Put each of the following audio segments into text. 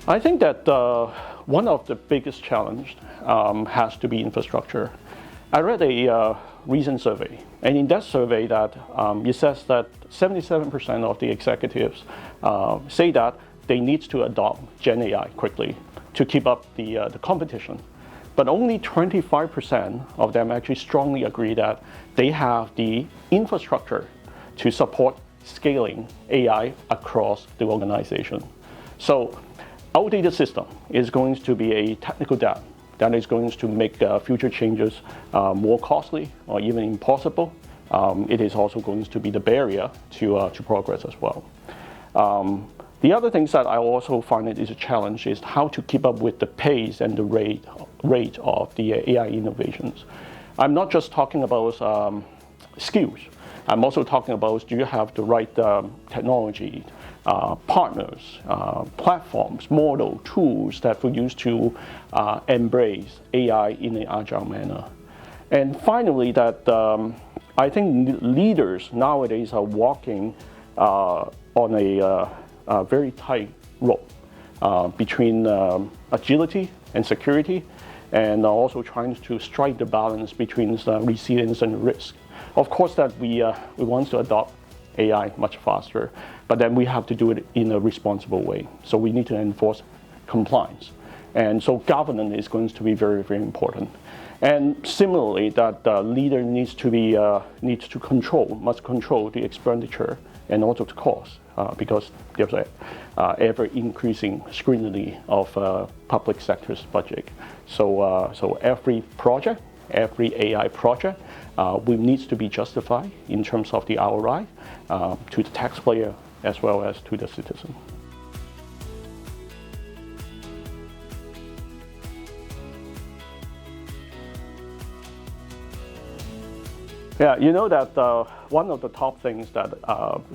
I think that one of the biggest challenge has to be infrastructure. I read a recent survey, and in that survey, that it says that 77% of the executives say that they need to adopt Gen AI quickly to keep up the competition. But only 25% of them actually strongly agree that they have the infrastructure to support scaling AI across the organization. So outdated system is going to be a technical debt that is going to make future changes more costly or even impossible. It is also going to be the barrier to progress as well. The other things that I also find it is a challenge is how to keep up with the pace and the rate of the AI innovations. I'm not just talking about skills. I'm also talking about, do you have the right technology, partners, platforms, model, tools that we use to embrace AI in an agile manner. And finally, that I think leaders nowadays are walking on a very tight rope between agility and security, and also trying to strike the balance between resilience and risk. Of course, that we want to adopt AI much faster, but then we have to do it in a responsible way. So we need to enforce compliance. And so governance is going to be very, very important. And similarly, that the leader must control the expenditure and also the cost, because there's a ever increasing scrutiny of public sector's budget. So every project, every AI project will needs to be justified in terms of the ROI to the taxpayer as well as to the citizen. Yeah, you know that one of the top things that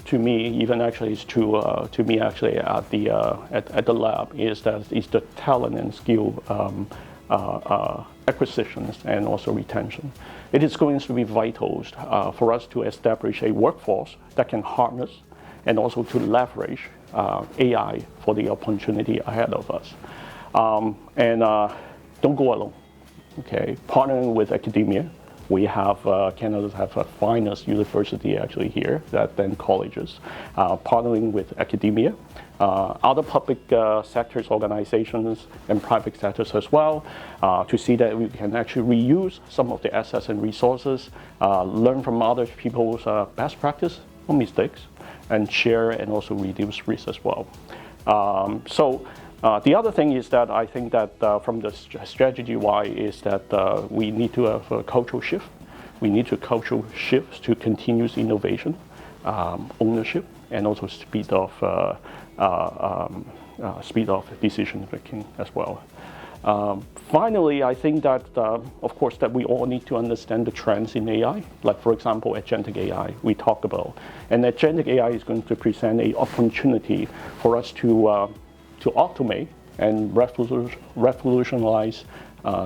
to me, even actually is to me actually at the lab is the talent and skill acquisitions and also retention. It is going to be vital for us to establish a workforce that can harness and also to leverage AI for the opportunity ahead of us. And don't go alone. Okay, partnering with academia. We have Canada have the finest university actually here, then colleges, partnering with academia, other public sectors, organizations, and private sectors as well, to see that we can actually reuse some of the assets and resources, learn from other people's best practice or mistakes, and share and also reduce risk as well. The other thing is that I think that from the strategy-wise is that we need to have a cultural shift. We need to cultural shifts to continuous innovation, ownership, and also speed of decision making as well. Finally, I think that of course that we all need to understand the trends in AI. Like for example, agentic AI we talk about, and agentic AI is going to present an opportunity for us to automate and revolutionize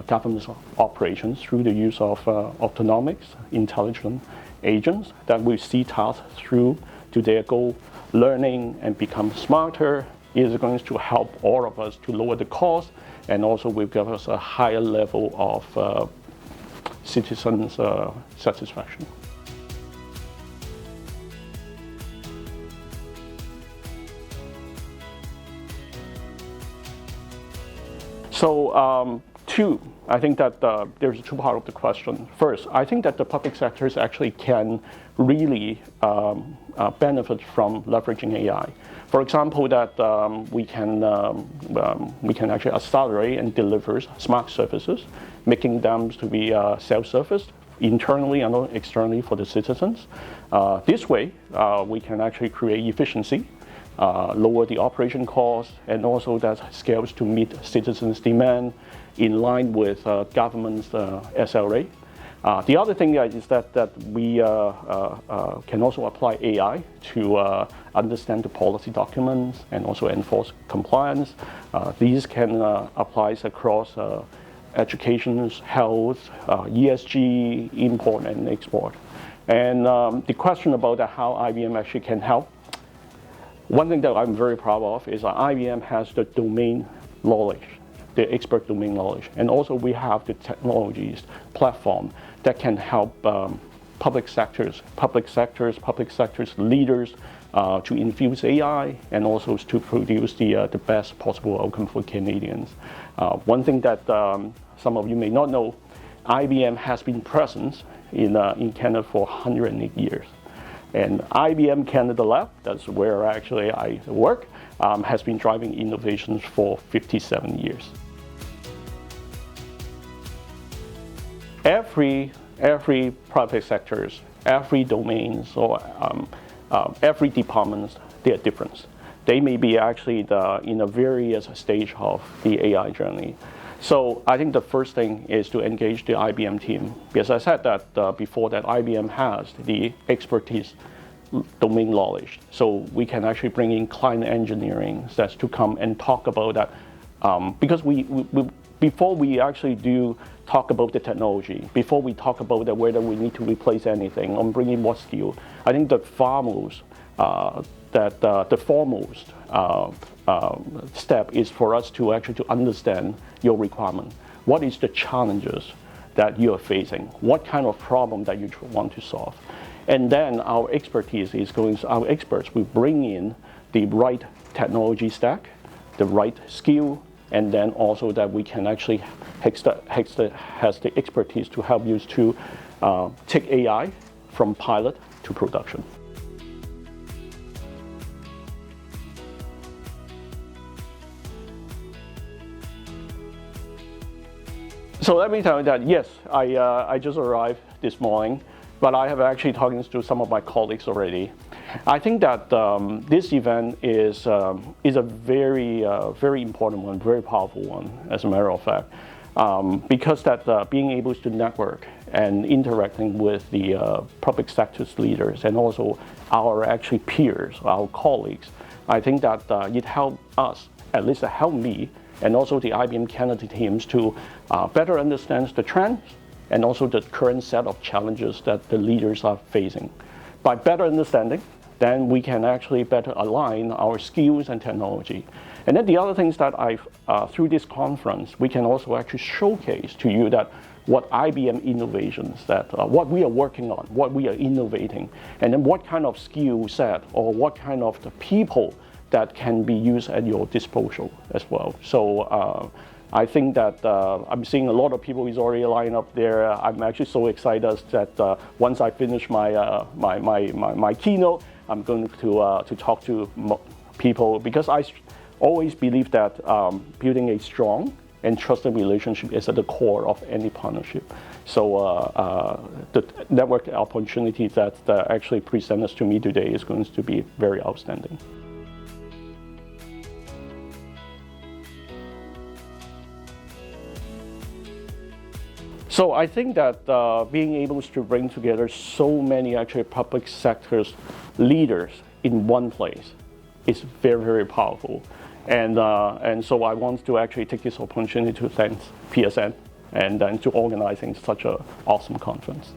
government operations through the use of autonomic, intelligent agents that will see tasks through to their goal, learning and become smarter. It is going to help all of us to lower the cost and also will give us a higher level of citizens' satisfaction. So I think that there's two parts of the question. First, I think that the public sectors actually can really benefit from leveraging AI. For example, that we can actually accelerate and deliver smart services, making them to be self-serviced internally and externally for the citizens. This way, we can actually create efficiency, lower the operation costs, and also that scales to meet citizens' demand in line with government's SLA. The other thing is that we can also apply AI to understand the policy documents and also enforce compliance. These can apply across education, health, ESG, import and export. And the question about how IBM actually can help. One thing that I'm very proud of is that IBM has the domain knowledge, the expert domain knowledge, and also we have the technologies platform that can help public sectors leaders to infuse AI and also to produce the best possible outcome for Canadians. One thing that some of you may not know, IBM has been present in Canada for 108 years. And IBM Canada Lab, that's where actually I work, has been driving innovations for 57 years. Every private sectors, every domains, or every departments, they are different. They may be actually in a various stage of the AI journey. So I think the first thing is to engage the IBM team, because I said that before, that IBM has the expertise, domain knowledge. So we can actually bring in client engineering that's to come and talk about that, because before we actually do talk about the technology, before we talk about whether we need to replace anything or bring in what skill, I think the foremost step is for us to actually understand your requirement. What is the challenges that you are facing? What kind of problem that you want to solve? And then our expertise our experts will bring in the right technology stack, the right skill, and then also that we can actually has the expertise to help you to take AI from pilot to production. So let me tell you that yes, I just arrived this morning, but I have actually talked to some of my colleagues already. I think that this event is a very important one, very powerful one, as a matter of fact, because that being able to network and interacting with the public sector's leaders and also our actually peers, our colleagues, I think that it helped us, at least it helped me, and also the IBM Canada teams to better understand the trends and also the current set of challenges that the leaders are facing. By better understanding, then we can actually better align our skills and technology. And then the other things that through this conference, we can also actually showcase to you that what IBM innovations, that what we are working on, what we are innovating, and then what kind of skill set or what kind of the people that can be used at your disposal as well. So I think that I'm seeing a lot of people is already lined up there. I'm actually so excited that once I finish my keynote, I'm going to talk to people, because I always believe that building a strong and trusted relationship is at the core of any partnership. So the network opportunity that actually presented to me today is going to be very outstanding. So I think that being able to bring together so many actually public sector's leaders in one place is very, very powerful. And so I want to actually take this opportunity to thank PSN and then to organizing such an awesome conference.